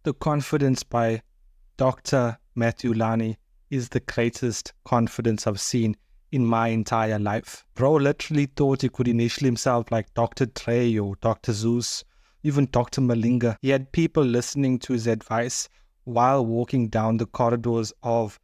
The confidence by Dr. Mathew Lani is the greatest confidence I've seen in my entire life. Bro literally thought he could initial himself like Dr. Dre or Dr. Zeus, even Dr. Malinga. He had people listening to his advice while walking down the corridors of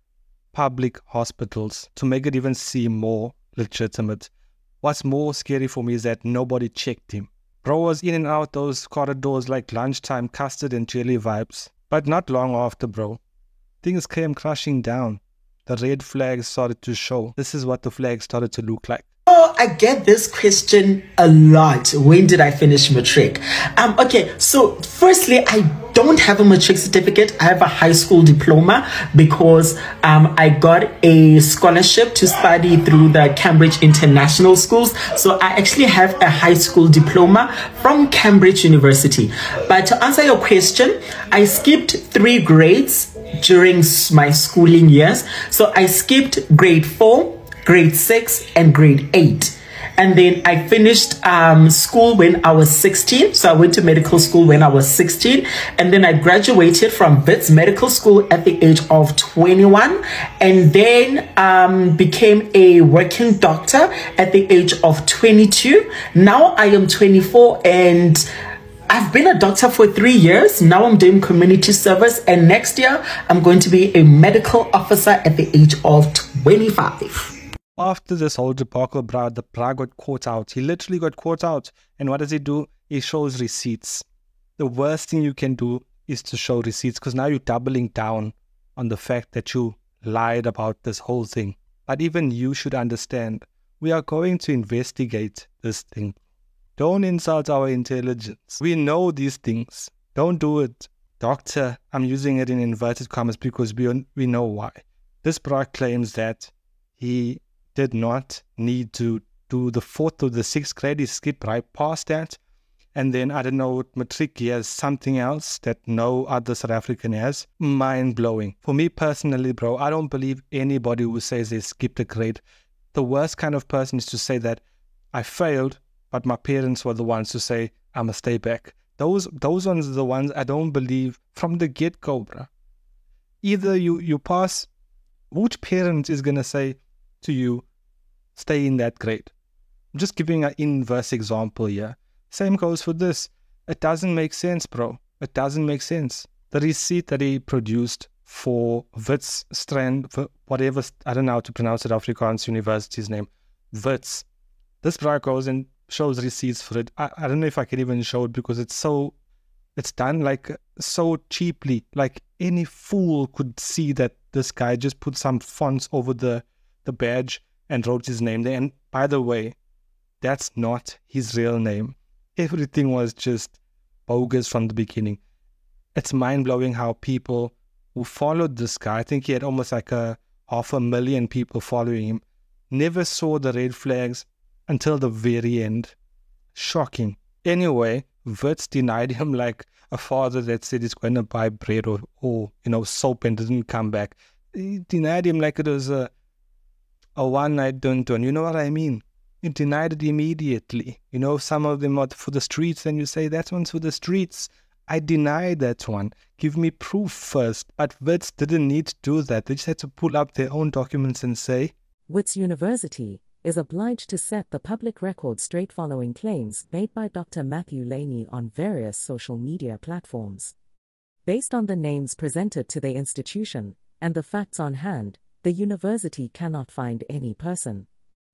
public hospitals to make it even seem more legitimate. What's more scary for me is that nobody checked him. Bro was in and out those corridors like lunchtime custard and jelly vibes. But not long after, bro, things came crashing down. The red flags started to show. This is what the flag started to look like. Oh, I get this question a lot. When did I finish matric? Okay, so firstly, I don't have a matric certificate. I have a high school diploma because I got a scholarship to study through the Cambridge International Schools. So I actually have a high school diploma from Cambridge University. But to answer your question, I skipped 3 grades during my schooling years. So I skipped grade 4, grade 6 and grade 8, and then I finished school when I was 16. So I went to medical school when I was 16, and then I graduated from Wits Medical School at the age of 21, and then became a working doctor at the age of 22. Now I am 24 and I've been a doctor for 3 years. Now I'm doing community service, and next year I'm going to be a medical officer at the age of 25. After this whole debacle, bro, the bra got caught out. He literally got caught out. And what does he do? He shows receipts. The worst thing you can do is to show receipts, because now you're doubling down on the fact that you lied about this whole thing. But even you should understand, we are going to investigate this thing. Don't insult our intelligence. We know these things. Don't do it. Doctor, I'm using it in inverted commas because we know why. This bra claims that he did not need to do the 4th or the 6th grade. He skipped right past that. And then, I don't know, matric, he has something else that no other South African has. Mind-blowing. For me personally, bro, I don't believe anybody who says they skipped a grade. The worst kind of person is to say that I failed, but my parents were the ones to say, I must stay back. Those ones are the ones I don't believe from the get-go, bro. Either you pass, which parent is going to say to you, stay in that grade? I'm just giving an inverse example here. Same goes for this. It doesn't make sense, bro. It doesn't make sense. The receipt that he produced for Wits Strand, for whatever, I don't know how to pronounce it, Afrikaans University's name, Wits. This bro goes and shows receipts for it. I don't know if I can even show it because it's done like so cheaply. Like any fool could see that this guy just put some fonts over the badge and wrote his name there. And by the way, that's not his real name. Everything was just bogus from the beginning. It's mind-blowing how people who followed this guy, I think he had almost like 500,000 people following him, never saw the red flags until the very end. Shocking. Anyway, Wits denied him like a father that said he's going to buy bread or soap and didn't come back. He denied him like it was a one-night dun-dun. You know what I mean? You denied it immediately. Some of them are for the streets, and you say, that one's for the streets. I denied that one. Give me proof first. But Wits didn't need to do that. They just had to pull up their own documents and say, Wits University is obliged to set the public record straight following claims made by Dr. Mathew Lani on various social media platforms. Based on the names presented to the institution and the facts on hand, the university cannot find any person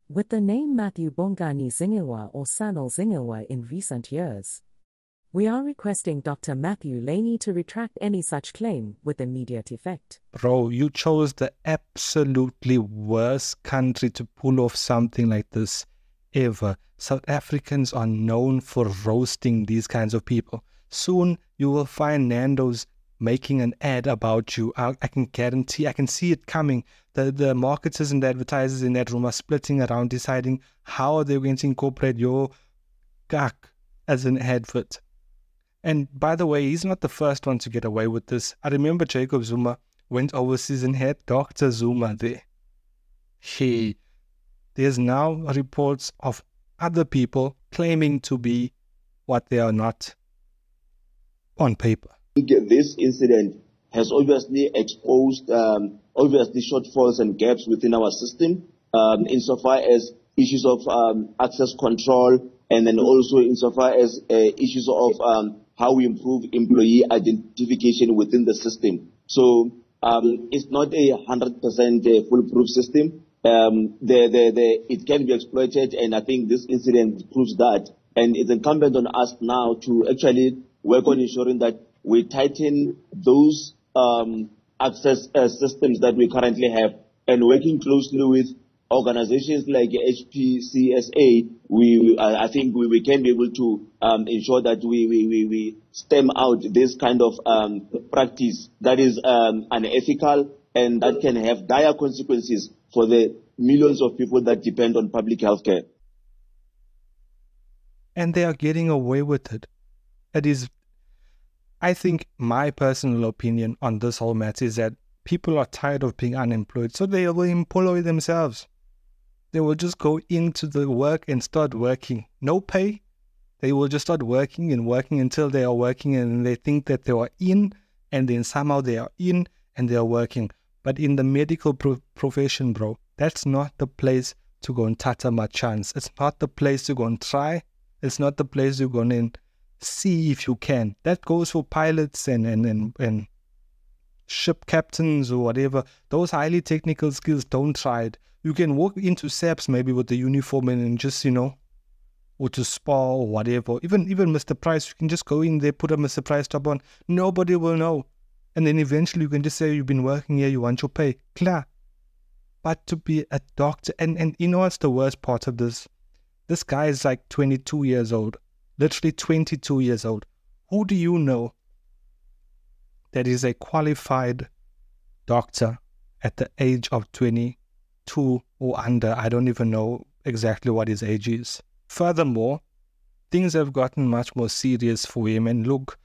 with the name Mathew Bongani Zingilwa or Sanal Zingilwa in recent years. We are requesting Dr. Mathew Lani to retract any such claim with immediate effect. Bro, you chose the absolutely worst country to pull off something like this ever. South Africans are known for roasting these kinds of people. Soon you will find Nando's making an ad about you. I can guarantee, I can see it coming. The marketers and the advertisers in that room are splitting around deciding how they're going to incorporate your gak as an advert. And by the way, he's not the first one to get away with this. I remember Jacob Zuma went overseas and had Dr. Zuma there. There's now reports of other people claiming to be what they are not on paper. this incident has obviously exposed obviously shortfalls and gaps within our system, insofar as issues of access control, and then also insofar as issues of how we improve employee identification within the system. So it's not a 100% foolproof system. It can be exploited, and I think this incident proves that. And it's incumbent on us now to actually work on ensuring that we tighten those access systems that we currently have, and working closely with organizations like HPCSA, I think we can be able to ensure that we stem out this kind of practice that is unethical and that can have dire consequences for the millions of people that depend on public health care. And they are getting away with it. It is, I think my personal opinion on this whole matter is that people are tired of being unemployed, so they will employ themselves. They will just go into the work and start working. No pay. They will just start working and working until they are working, and they think that they are in, and then somehow they are in and they are working. But in the medical profession, bro, that's not the place to go and tata my chance. It's not the place to go and try. It's not the place to go and see if you can. That goes for pilots and ship captains or whatever. Those highly technical skills, don't try it. You can walk into SAPS maybe with the uniform and just, or to Spa or whatever. Even Mr. Price, you can just go in there, put a Mr. Price top on. Nobody will know. And then eventually you can just say you've been working here, you want your pay. Klar. But to be a doctor, and you know what's the worst part of this? This guy is like 22 years old. Literally 22 years old. Who do you know that is a qualified doctor at the age of 22 or under? I don't even know exactly what his age is. Furthermore, things have gotten much more serious for him. And look,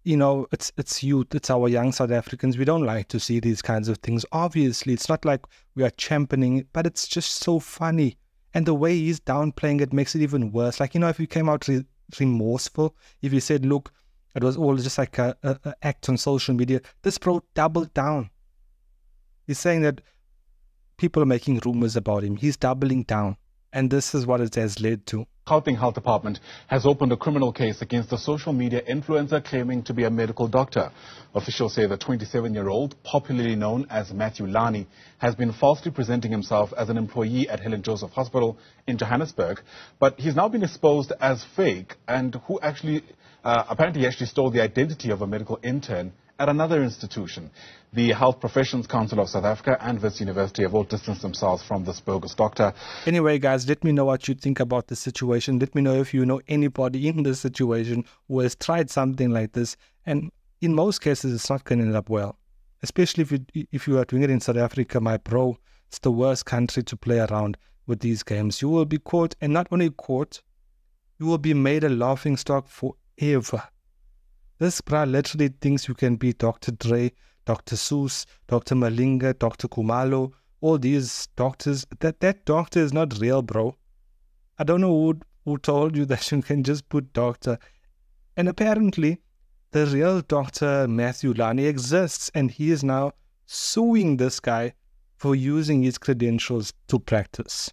it's youth, it's our young South Africans. We don't like to see these kinds of things. Obviously, it's not like we are championing it, but it's just so funny. And the way he's downplaying it makes it even worse. Like, if you came out remorseful, if you said, look, it was all just like a act on social media, this bro doubled down. He's saying that people are making rumors about him. He's doubling down. And this is what it has led to. Gauteng Health Department has opened a criminal case against a social media influencer claiming to be a medical doctor. Officials say the 27-year-old, popularly known as Mathew Lani, has been falsely presenting himself as an employee at Helen Joseph Hospital in Johannesburg. But he's now been exposed as fake, and who actually, apparently he actually stole the identity of a medical intern at another institution. The Health Professions Council of South Africa and Wits University have all distanced themselves from this bogus doctor. Anyway, guys, let me know what you think about the situation. Let me know if you know anybody in this situation who has tried something like this. And in most cases, it's not going to end up well. Especially if you are doing it in South Africa, my bro, it's the worst country to play around with these games. You will be caught, and not only caught, you will be made a laughing stock forever. This bra literally thinks you can be Dr. Dre, Dr. Seuss, Dr. Malinga, Dr. Kumalo, all these doctors. That doctor is not real, bro. I don't know who told you that you can just put doctor. And apparently, the real Dr. Mathew Lani exists, and he is now suing this guy for using his credentials to practice.